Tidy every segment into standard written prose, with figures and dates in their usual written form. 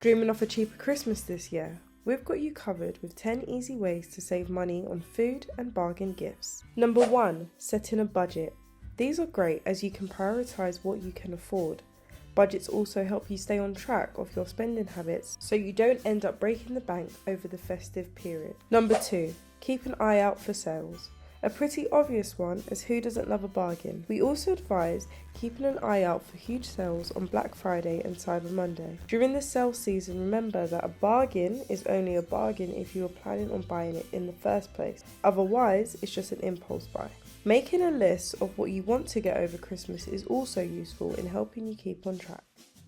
Dreaming of a cheaper Christmas this year? We've got you covered with 10 easy ways to save money on food and bargain gifts. Number 1. Setting a budget. These are great as you can prioritise what you can afford. Budgets also help you stay on track of your spending habits so you don't end up breaking the bank over the festive period. Number 2. Keep an eye out for sales. A pretty obvious one, as who doesn't love a bargain? We also advise keeping an eye out for huge sales on Black Friday and Cyber Monday. During the sale season, remember that a bargain is only a bargain if you are planning on buying it in the first place. Otherwise, it's just an impulse buy. Making a list of what you want to get over Christmas is also useful in helping you keep on track.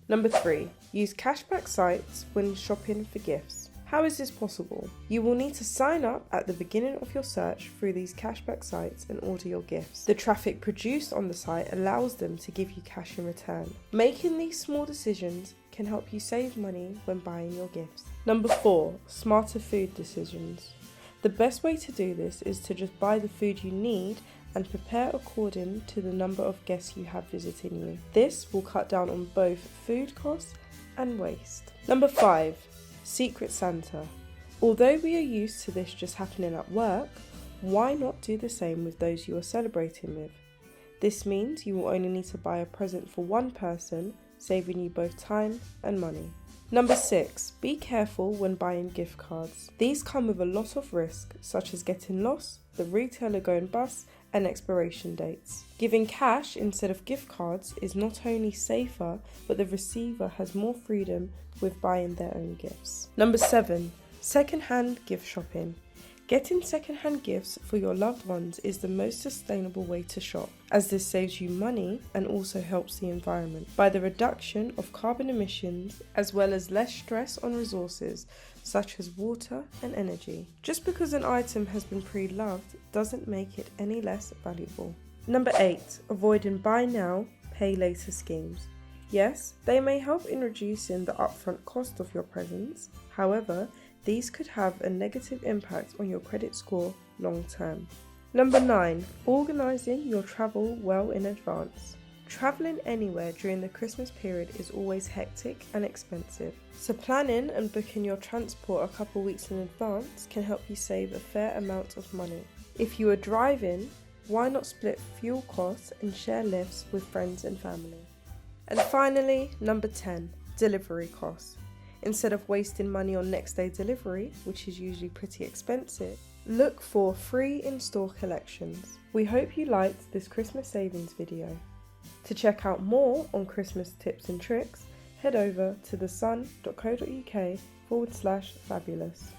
Number 3. Use cashback sites when shopping for gifts. How is this possible? You will need to sign up at the beginning of your search through these cashback sites and order your gifts. The traffic produced on the site allows them to give you cash in return. Making these small decisions can help you save money when buying your gifts. Number 4. Smarter food decisions. The best way to do this is to just buy the food you need and prepare according to the number of guests you have visiting you. This will cut down on both food costs and waste. Number 5. Secret Santa. Although we are used to this just happening at work, why not do the same with those you are celebrating with? This means you will only need to buy a present for one person, saving you both time and money. Number 6. Be careful when buying gift cards. These come with a lot of risk, such as getting lost, the retailer going bust, and expiration dates. Giving cash instead of gift cards is not only safer, but the receiver has more freedom with buying their own gifts. Number 7. Secondhand gift shopping. Getting secondhand gifts for your loved ones is the most sustainable way to shop, as this saves you money and also helps the environment by the reduction of carbon emissions as well as less stress on resources such as water and energy. Just because an item has been pre-loved doesn't make it any less valuable. Number 8. Avoiding buy now, pay later schemes. Yes, they may help in reducing the upfront cost of your presents. However, these could have a negative impact on your credit score long term. Number 9. Organising your travel well in advance. Travelling anywhere during the Christmas period is always hectic and expensive, so planning and booking your transport a couple weeks in advance can help you save a fair amount of money. If you are driving, why not split fuel costs and share lifts with friends and family? And finally, number 10. Delivery costs. Instead of wasting money on next day delivery, which is usually pretty expensive, look for free in-store collections. We hope you liked this Christmas savings video. To check out more on Christmas tips and tricks, head over to thesun.co.uk/fabulous.